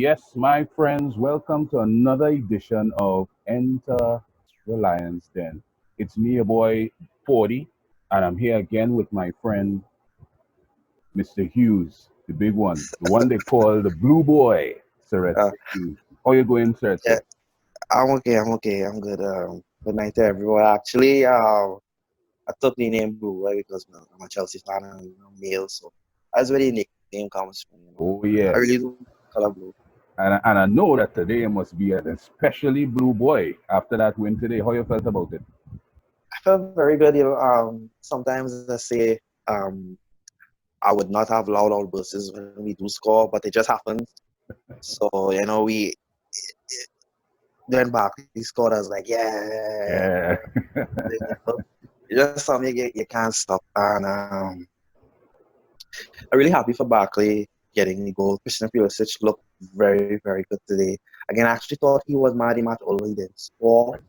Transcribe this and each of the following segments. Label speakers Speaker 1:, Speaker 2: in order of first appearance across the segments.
Speaker 1: Yes, my friends, welcome to another edition of Enter the Lion's Den. It's me, your boy, Forde, and I'm here again with my friend, Mr. Hughes, the big one, the one they call the Blue Boy,
Speaker 2: Uh,
Speaker 1: Seretse Hughes. How you going,
Speaker 2: yeah,
Speaker 1: Seretse?
Speaker 2: I'm okay. I'm okay. I'm good. Good night to everyone. Actually, I took the name Blue right, because I'm a Chelsea fan and male, so that's where the nickname comes from.
Speaker 1: Oh,
Speaker 2: I
Speaker 1: yes.
Speaker 2: really do color blue.
Speaker 1: And I know that today must be an especially Blue Boy after that win today. How you felt about it?
Speaker 2: I felt very good. Sometimes I say um, I would not have loud outbursts when we do score, but it just happens. So we when Barkley scored, I was like, yeah.
Speaker 1: Yeah.
Speaker 2: It's just something you can't stop. And I'm really happy for Barkley getting the goal. Christian Pulisic looked very, very good today. Again, I actually thought he was mad much, although he didn't score.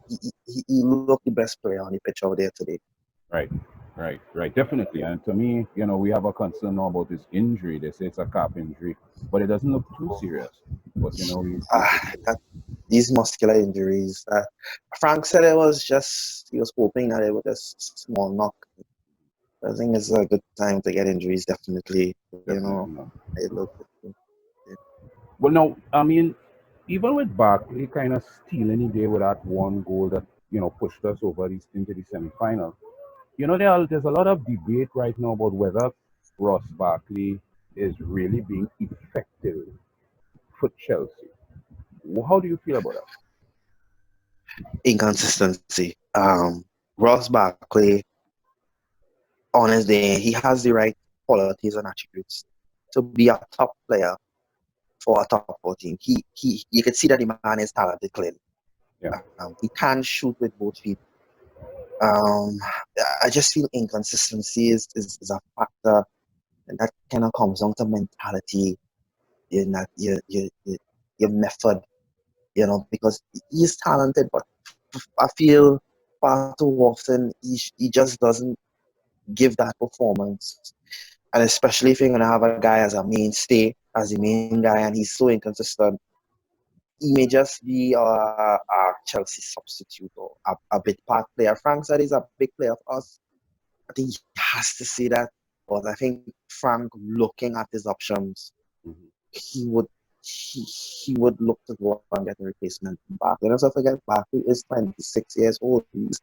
Speaker 2: He looked the best player on the pitch over there today.
Speaker 1: Right, right. Definitely. And to me, we have a concern now about his injury. They say it's a calf injury, but it doesn't look too serious. But we
Speaker 2: That these muscular injuries. Frank said he was hoping that it was just small knock. I think it's a good time to get injuries, definitely.
Speaker 1: definitely not.
Speaker 2: It looked,
Speaker 1: Well, no, I mean, even with Barkley kind of stealing the day with that one goal that pushed us over into the semi-final. There's a lot of debate right now about whether Ross Barkley is really being effective for Chelsea. How do you feel about that?
Speaker 2: inconsistency. Ross Barkley, on his day, he has the right qualities and attributes to be a top player for a top 14. You can see that the man is talented clearly.
Speaker 1: Yeah.
Speaker 2: He can shoot with both feet. Um, I just feel inconsistency is a factor, and that kind of comes down to mentality, not your method, because he's talented, but I feel far too often he just doesn't give that performance. And especially if you're gonna have a guy as a mainstay, as the main guy, and he's so inconsistent, he may just be a Chelsea substitute or a bit part player. Frank said he's a big player for us. I think he has to say that. But I think Frank, looking at his options,
Speaker 1: Mhm.
Speaker 2: he would he would look to go and get a replacement for Barkley. And also forget Barkley is 26 years old. He's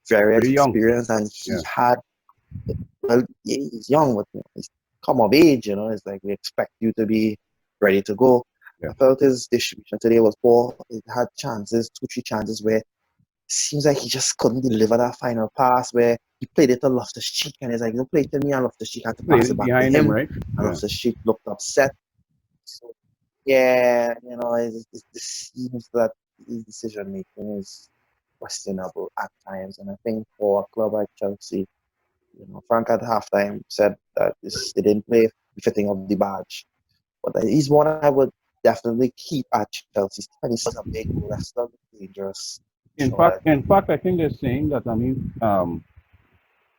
Speaker 2: very
Speaker 1: Pretty young.
Speaker 2: experienced, and he
Speaker 1: Yeah.
Speaker 2: had, well, he's young, but he's come of age. It's like we expect you to be ready to go.
Speaker 1: Yeah.
Speaker 2: I felt his distribution today was poor. It had chances, two, three chances where it seems like he just couldn't deliver that final pass where he played it to Loftus-Cheek, and it's like, play it to me, and Loftus-Cheek had to
Speaker 1: Played
Speaker 2: pass
Speaker 1: it
Speaker 2: it back to
Speaker 1: behind him,
Speaker 2: him,
Speaker 1: right?
Speaker 2: and
Speaker 1: Yeah.
Speaker 2: Loftus-Cheek looked upset. So, yeah, it seems that his decision making is questionable at times, and I think for a club like Chelsea, Frank at halftime said that they didn't play befitting of the badge. But he's one I would definitely keep at Chelsea. And he's a big goal. That's still dangerous. Sure.
Speaker 1: In fact, I think they're saying that. I mean,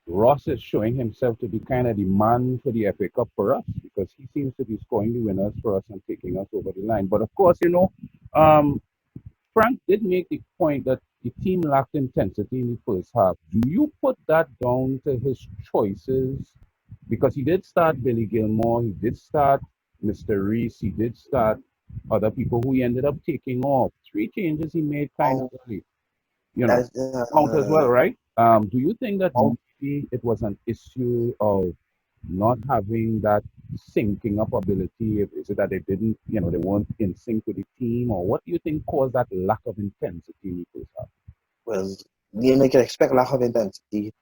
Speaker 1: Ross is showing himself to be kind of the man for the FA Cup for us because he seems to be scoring the winners for us and taking us over the line. But of course, um, Frank did make the point that the team lacked intensity in the first half. Do you put that down to his choices? Because he did start Billy Gilmore, he did start Mr. Reese, he did start other people who he ended up taking off. Three changes he made kind of
Speaker 2: Um,
Speaker 1: early, you know,
Speaker 2: as,
Speaker 1: count as well, right? Do you think that
Speaker 2: um,
Speaker 1: maybe it was an issue of not having that syncing up ability? Is it that they didn't, they weren't in sync with the team, or what do you think caused that lack of intensity in the first half?
Speaker 2: well, you can expect lack of intensity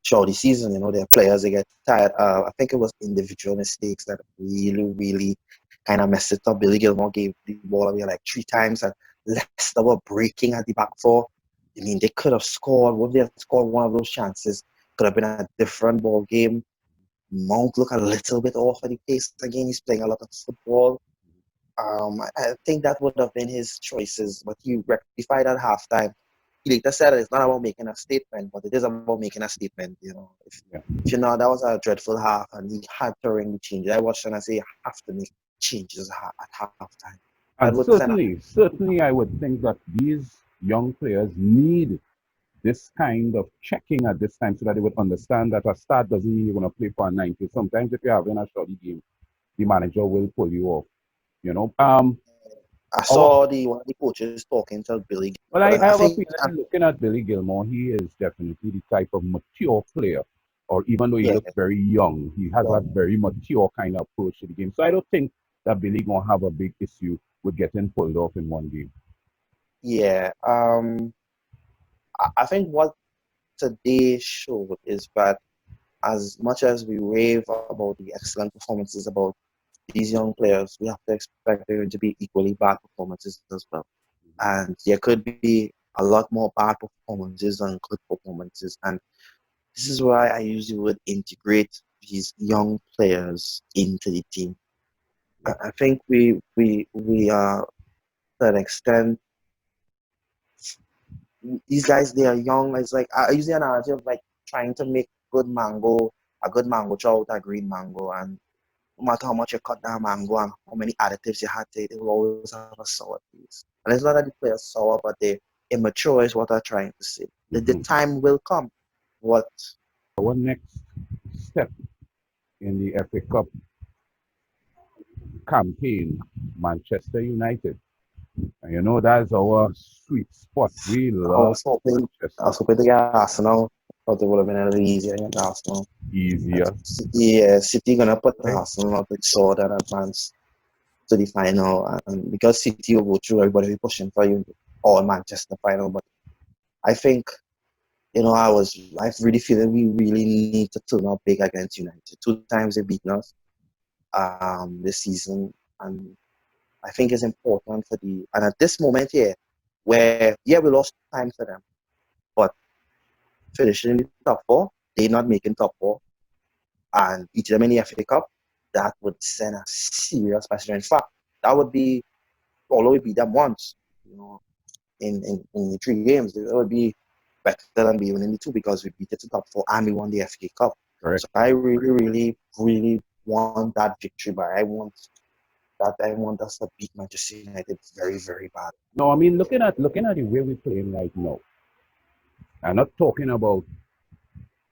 Speaker 2: throughout the season. There are players that get tired. I think it was individual mistakes that really, really kind of messed it up. Billy Gilmore gave the ball away like three times, and Leicester were breaking at the back four. I mean, they could have scored. Would they have scored one of those chances? Could have been a different ball game. Mount look a little bit off at the pace again. He's playing a lot of football. I think that would have been his choices, but he rectified at halftime. He later said it's not about making a statement, but it is about making a statement.
Speaker 1: Yeah.
Speaker 2: If that was a dreadful half, and he had to ring the change. I watched and I say, you have to make changes at halftime.
Speaker 1: And
Speaker 2: That would send a
Speaker 1: certainly, I would think that these young players need this kind of checking at this time so that they would understand that a start doesn't mean you're going to play for a 90. Sometimes if you're having a shoddy game, the manager will pull you off. You know,
Speaker 2: I
Speaker 1: our
Speaker 2: saw the one of the coaches talking to Billy,
Speaker 1: well,
Speaker 2: but
Speaker 1: I
Speaker 2: I
Speaker 1: have a
Speaker 2: think
Speaker 1: feeling looking at Billy Gilmore, he is definitely the type of mature player. Or even though he
Speaker 2: yeah,
Speaker 1: looks very young, he has that
Speaker 2: um,
Speaker 1: very mature kind of approach to the game. So I don't think that Billy gonna have a big issue with getting pulled off in one game.
Speaker 2: yeah. I think what today showed is that as much as we rave about the excellent performances about these young players, we have to expect them to be equally bad performances as well. And there could be a lot more bad performances than good performances. And this is why I usually would integrate these young players into the team.
Speaker 1: Yep.
Speaker 2: I think we are to an extent these guys they are young. It's like I use the analogy of like trying to make a good mango chow with a green mango, and no matter how much you cut that mango and how many additives you had to it, it will always have a sour taste. And it's not that the players sour, but they immature is what I'm trying to say. The
Speaker 1: Mhm.
Speaker 2: time will come. What
Speaker 1: Our next step in the FA Cup campaign, Manchester United. And you know that's our sweet spot. We
Speaker 2: I
Speaker 1: love
Speaker 2: was hoping, I
Speaker 1: Manchester.
Speaker 2: was hoping to get Arsenal, but it would have been a little easier to get Arsenal. And
Speaker 1: Easier,
Speaker 2: City gonna put
Speaker 1: right?
Speaker 2: Arsenal up with sword and advance to the final, and because City will go through, everybody will be pushing for you or Manchester final. But I think I really feel that we really need to turn up big against United. Two times they've beaten us this season, and I think it's important for the and at this moment here, where yeah we lost time for them, but finishing in the top four, they not making top four, and beating them in the FA Cup, that would send a serious message. In fact, that would be although we beat them once, you know, in the 3 games, it would be better than being in the two because we beat it to top four and we won the FA Cup. So
Speaker 1: Correct.
Speaker 2: I really, really, really want that victory, but I want us to beat Manchester United very, very bad.
Speaker 1: No, I mean looking at the way we're playing right now. I'm not talking about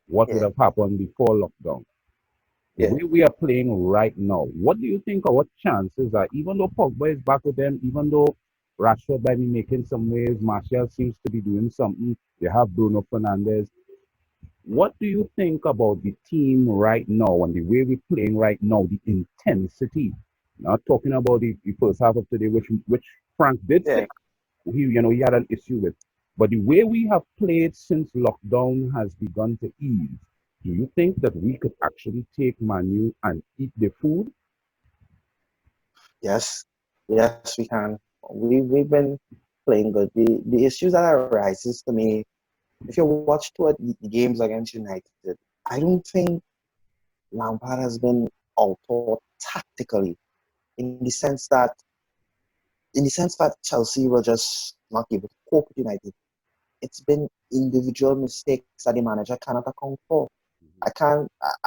Speaker 1: what would
Speaker 2: Yeah,
Speaker 1: have happened before lockdown. The
Speaker 2: yeah.
Speaker 1: way we are playing right now, what do you think our chances are? Even though Pogba is back with them, even though Rashford might be making some waves, Martial seems to be doing something. They have Bruno Fernandez. What do you think about the team right now and the way we're playing right now, the intensity? Not talking about the first half of today, which Frank did say
Speaker 2: Yeah.
Speaker 1: he had an issue with. But the way we have played since lockdown has begun to ease. Do you think that we could actually take Manu and eat the food?
Speaker 2: Yes, yes, we can. We've been playing good. The issues that arises to me, if you watch the games against United, I don't think Lampard has been out tactically in the sense that Chelsea were just not able to cope with United. It's been individual mistakes that the manager cannot account for. I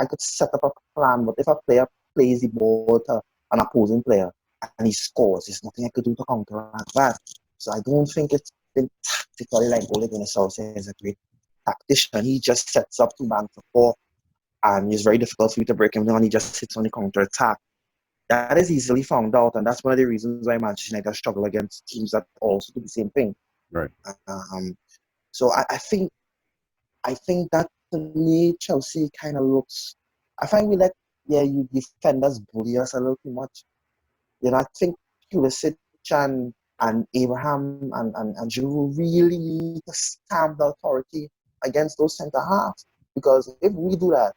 Speaker 2: could set up a plan, but if a player plays the ball to an opposing player and he scores, there's nothing I could do to counteract that. So I don't think it's been tactically like Ole Gunnar Solskjaer is a great tactician. He just sets up two man for four, and it's very difficult for you to break him down. He just sits on the counter attack. That is easily found out, and that's one of the reasons why Manchester United struggle against teams that also do the same thing.
Speaker 1: Right.
Speaker 2: Um, so I think that to me Chelsea kind of looks. I find we let you defenders bully us a little too much. You know, I think Pulisic and Abraham and Giroud really need to stamp the authority against those centre halves, because if we do that,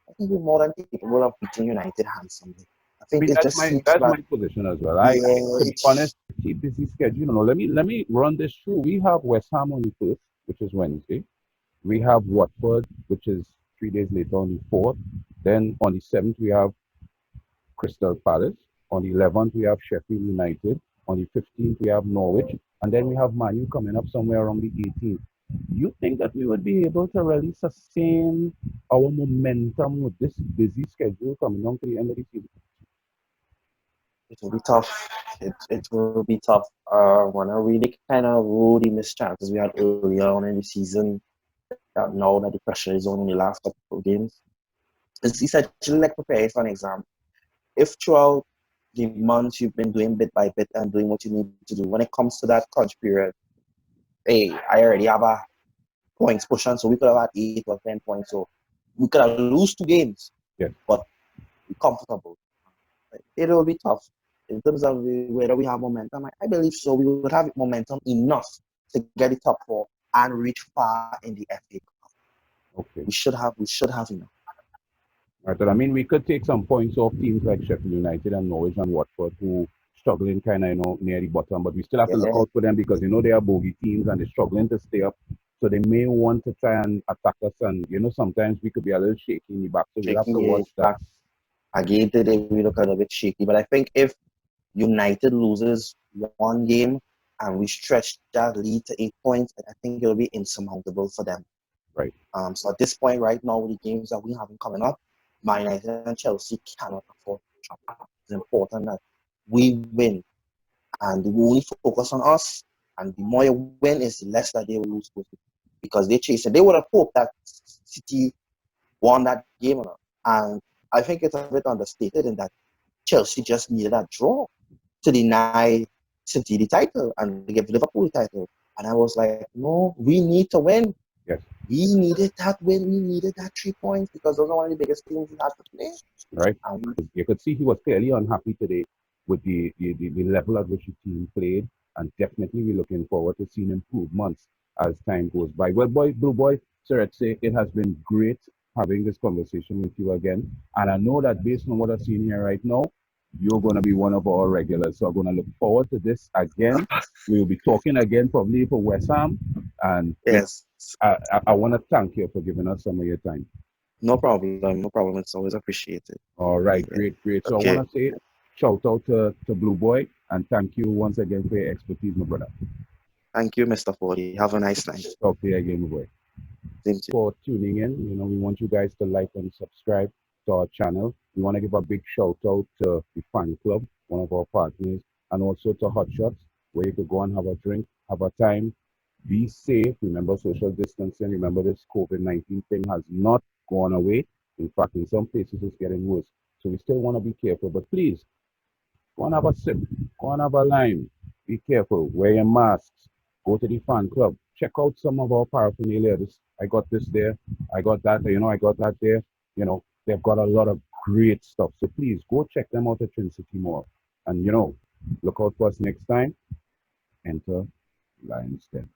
Speaker 2: I think we're more than capable of beating United handsomely. I
Speaker 1: I
Speaker 2: think
Speaker 1: mean
Speaker 2: it just seems
Speaker 1: that's
Speaker 2: that
Speaker 1: my position as well. I
Speaker 2: yeah,
Speaker 1: to be honest, pretty busy schedule. Let me run this through. We have West Ham on the first, which is Wednesday. We have Watford, which is 3 days later on the fourth. Then on the seventh we have Crystal Palace. On the 11th, we have Sheffield United. On the 15th, we have Norwich. And then we have Manu coming up somewhere around the 18th. Do you think that we would be able to really sustain our momentum with this busy schedule coming on to the end of the season?
Speaker 2: It will be tough. It will be tough. When I really kind of rule the missed chances we had earlier on in the season, that now that the pressure is on in the last couple of games, it's essentially like preparing for an exam. If throughout the months you've been doing bit by bit and doing what you need to do, when it comes to that crunch period, hey, I already have a points push on, so we could have had 8 or 10 points. So we could have lose 2 games,
Speaker 1: Yes.
Speaker 2: but be comfortable. It will be tough in terms of whether we have momentum. I believe so. We would have momentum enough to get the top four and reach far in the FA Cup. We
Speaker 1: Okay.
Speaker 2: should have. We should have enough.
Speaker 1: Right. But I mean, we could take some points off teams like Sheffield United and Norwich and Watford who struggling kind of, near the bottom. But we still have to look
Speaker 2: Yeah,
Speaker 1: out for them because, they are bogey teams and they're struggling to stay up. So they may want to try and attack us. And, sometimes we could be a little shaky in the back. So we'll have to
Speaker 2: shaking
Speaker 1: watch
Speaker 2: it
Speaker 1: that.
Speaker 2: back again today. We look a little bit shaky, but I think if United loses 1 game and we stretch that lead to 8 points, I think it'll be insurmountable for them.
Speaker 1: Right.
Speaker 2: So at this point, right now, with the games that we have coming up, Man United and Chelsea cannot afford to drop out. It's important that we win, and they will only focus on us. And the more you win, is the less that they will lose because they chase it. They would have hoped that City won that game or not. And I think it's a bit understated in that Chelsea just needed a draw to deny City the title and to give Liverpool the title. And I was like, no, we need to win.
Speaker 1: Yes.
Speaker 2: We needed that win. We needed that 3 points because those are one of the biggest teams we had to play.
Speaker 1: Right.
Speaker 2: And
Speaker 1: You could see he was clearly unhappy today with the level at which the team played, and definitely we're looking forward to seeing improvements as time goes by. Well, Blue Boy, Seretse, it has been great having this conversation with you again, and I know that based on what I've seen here right now, you're going to be one of our regulars. So I'm going to look forward to this again. We will be talking again probably for West Ham, and
Speaker 2: yes,
Speaker 1: I want to thank you for giving us some of your time.
Speaker 2: no problem. No problem. It's always appreciated.
Speaker 1: All right,
Speaker 2: Yeah.
Speaker 1: great, great. So I
Speaker 2: Okay.
Speaker 1: want to say shout out to Blue Boy and thank you once again for your expertise, my brother.
Speaker 2: Thank you, Mr. Forde. Have a nice night.
Speaker 1: Talk to you again, my boy.
Speaker 2: Same to you.
Speaker 1: For tuning in. We want you guys to like and subscribe to our channel. We want to give a big shout out to the fan club, one of our partners, and also to Hot Shots, where you could go and have a drink, have a time, be safe. Remember social distancing. Remember this COVID-19 thing has not gone away. In fact, in some places it's getting worse. So we still want to be careful. But please, go and have a sip. Go and have a lime. Be careful. Wear your masks. Go to the fan club. Check out some of our paraphernalia. I got this there. I got that. I got that there. They've got a lot of great stuff. So please go check them out at Trinity Mall. And look out for us next time. Enter Lions Den.